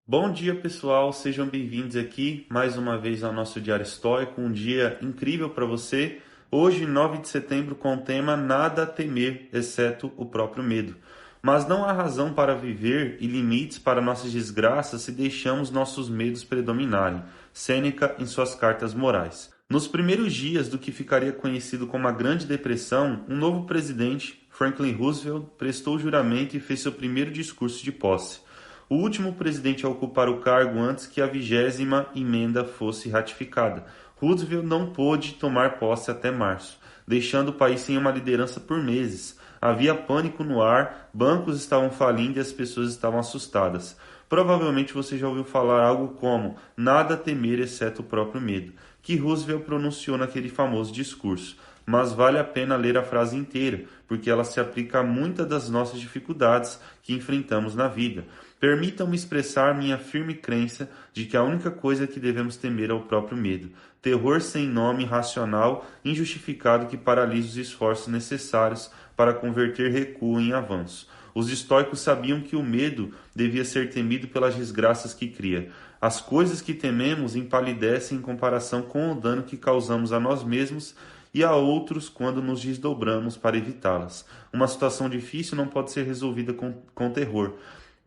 Bom dia, pessoal. Sejam bem-vindos aqui mais uma vez ao nosso Diário Estoico, um dia incrível para você. Hoje, 9 de setembro, com o tema Nada a temer, exceto o próprio medo. Mas não há razão para viver e limites para nossas desgraças se deixamos nossos medos predominarem. Sêneca em suas Cartas Morais. Nos primeiros dias do que ficaria conhecido como a Grande Depressão, um novo presidente, Franklin Roosevelt, prestou juramento e fez seu primeiro discurso de posse. O último presidente a ocupar o cargo antes que a 20ª emenda fosse ratificada. Roosevelt não pôde tomar posse até março, deixando o país sem uma liderança por meses. Havia pânico no ar, bancos estavam falindo e as pessoas estavam assustadas. Provavelmente você já ouviu falar algo como nada a temer exceto o próprio medo, que Roosevelt pronunciou naquele famoso discurso. Mas vale a pena ler a frase inteira, porque ela se aplica a muitas das nossas dificuldades que enfrentamos na vida. Permitam-me expressar minha firme crença de que a única coisa que devemos temer é o próprio medo. Terror sem nome, racional, injustificado que paralisa os esforços necessários para converter recuo em avanço. Os estoicos sabiam que o medo devia ser temido pelas desgraças que cria. As coisas que tememos empalidecem em comparação com o dano que causamos a nós mesmos e a outros quando nos desdobramos para evitá-las. Uma situação difícil não pode ser resolvida com terror.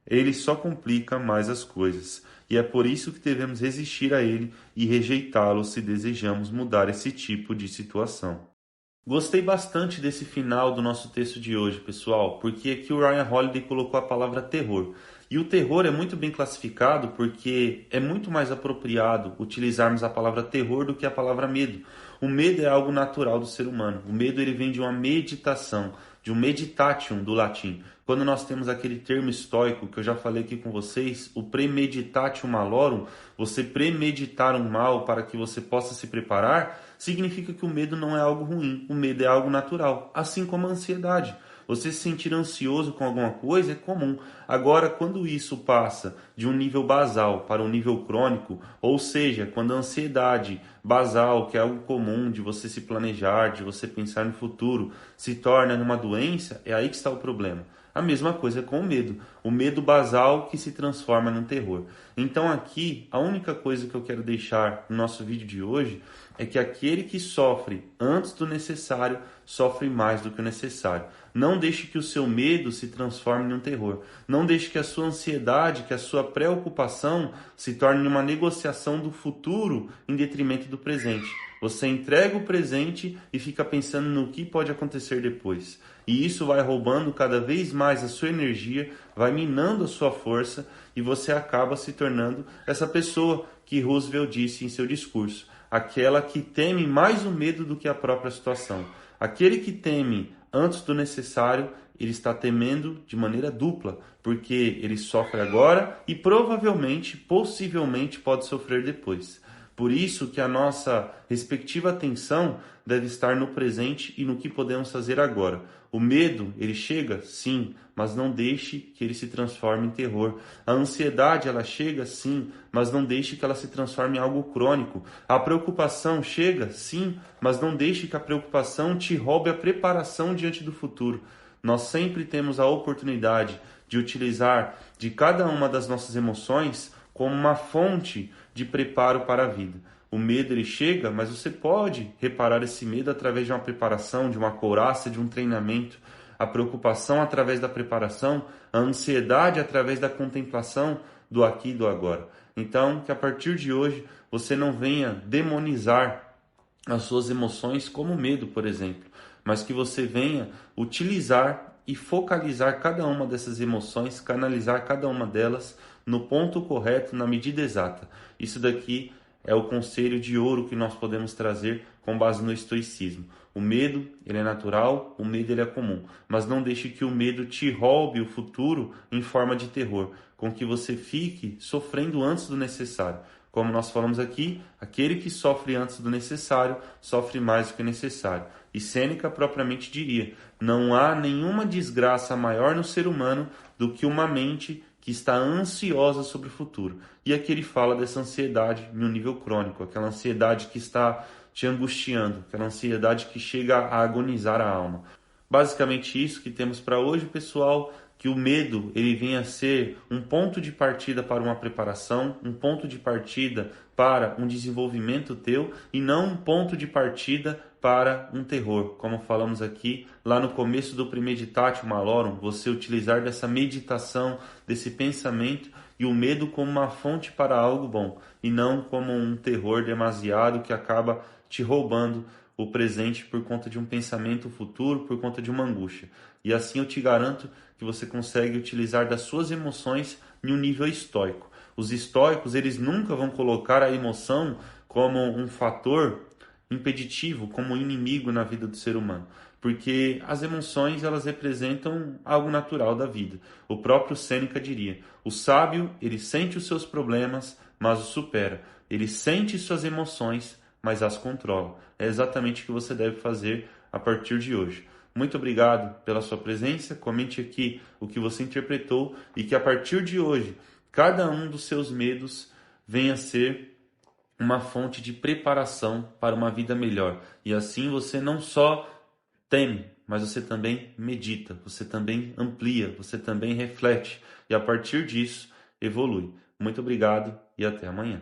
Ele só complica mais as coisas. E é por isso que devemos resistir a ele e rejeitá-lo se desejamos mudar esse tipo de situação. Gostei bastante desse final do nosso texto de hoje, pessoal, porque aqui o Ryan Holiday colocou a palavra terror. E o terror é muito bem classificado porque é muito mais apropriado utilizarmos a palavra terror do que a palavra medo. O medo é algo natural do ser humano. O medo ele vem de uma meditação, de um meditation do latim. Quando nós temos aquele termo estoico que eu já falei aqui com vocês, o premeditatio malorum, você premeditar um mal para que você possa se preparar, significa que o medo não é algo ruim, o medo é algo natural, assim como a ansiedade. Você se sentir ansioso com alguma coisa é comum. Agora, quando isso passa de um nível basal para um nível crônico, ou seja, quando a ansiedade basal, que é algo comum de você se planejar, de você pensar no futuro, se torna numa doença, é aí que está o problema. A mesma coisa com o medo basal que se transforma num terror. Então aqui, a única coisa que eu quero deixar no nosso vídeo de hoje é que aquele que sofre antes do necessário, sofre mais do que o necessário. Não deixe que o seu medo se transforme num terror. Não deixe que a sua ansiedade, que a sua preocupação se torne uma negociação do futuro em detrimento do presente. Você entrega o presente e fica pensando no que pode acontecer depois. E isso vai roubando cada vez mais a sua energia, vai minando a sua força e você acaba se tornando essa pessoa que Roosevelt disse em seu discurso. Aquela que teme mais o medo do que a própria situação. Aquele que teme antes do necessário, ele está temendo de maneira dupla, porque ele sofre agora e provavelmente, possivelmente, pode sofrer depois. Por isso que a nossa respectiva atenção deve estar no presente e no que podemos fazer agora. O medo, ele chega? Sim, mas não deixe que ele se transforme em terror. A ansiedade, ela chega? Sim, mas não deixe que ela se transforme em algo crônico. A preocupação chega? Sim, mas não deixe que a preocupação te roube a preparação diante do futuro. Nós sempre temos a oportunidade de utilizar de cada uma das nossas emoções como uma fonte de preparo para a vida. O medo ele chega, mas você pode reparar esse medo através de uma preparação, de uma couraça, de um treinamento. A preocupação através da preparação, a ansiedade através da contemplação do aqui e do agora. Então, que a partir de hoje você não venha demonizar as suas emoções como medo, por exemplo, mas que você venha utilizar e focalizar cada uma dessas emoções, canalizar cada uma delas no ponto correto, na medida exata. Isso daqui é o conselho de ouro que nós podemos trazer com base no estoicismo. O medo, ele é natural, o medo ele é comum, mas não deixe que o medo te roube o futuro em forma de terror, com que você fique sofrendo antes do necessário. Como nós falamos aqui, aquele que sofre antes do necessário, sofre mais do que necessário. E Sêneca propriamente diria, não há nenhuma desgraça maior no ser humano do que uma mente que está ansiosa sobre o futuro. E aqui ele fala dessa ansiedade no nível crônico, aquela ansiedade que está te angustiando, aquela ansiedade que chega a agonizar a alma. Basicamente isso que temos para hoje, pessoal, que que o medo ele venha a ser um ponto de partida para uma preparação, um ponto de partida para um desenvolvimento teu e não um ponto de partida para um terror. Como falamos aqui lá no começo do Premeditatio Malorum, você utilizar dessa meditação, desse pensamento e o medo como uma fonte para algo bom e não como um terror demasiado que acaba te roubando o presente por conta de um pensamento futuro, por conta de uma angústia. E assim eu te garanto que você consegue utilizar das suas emoções em um nível estoico. Os estoicos, eles nunca vão colocar a emoção como um fator impeditivo, como um inimigo na vida do ser humano, porque as emoções elas representam algo natural da vida. O próprio Sêneca diria: o sábio, ele sente os seus problemas, mas os supera. Ele sente suas emoções, mas as controla. É exatamente o que você deve fazer a partir de hoje. Muito obrigado pela sua presença. Comente aqui o que você interpretou e que a partir de hoje, cada um dos seus medos venha a ser uma fonte de preparação para uma vida melhor. E assim você não só teme, mas você também medita, você também amplia, você também reflete. E a partir disso, evolui. Muito obrigado e até amanhã.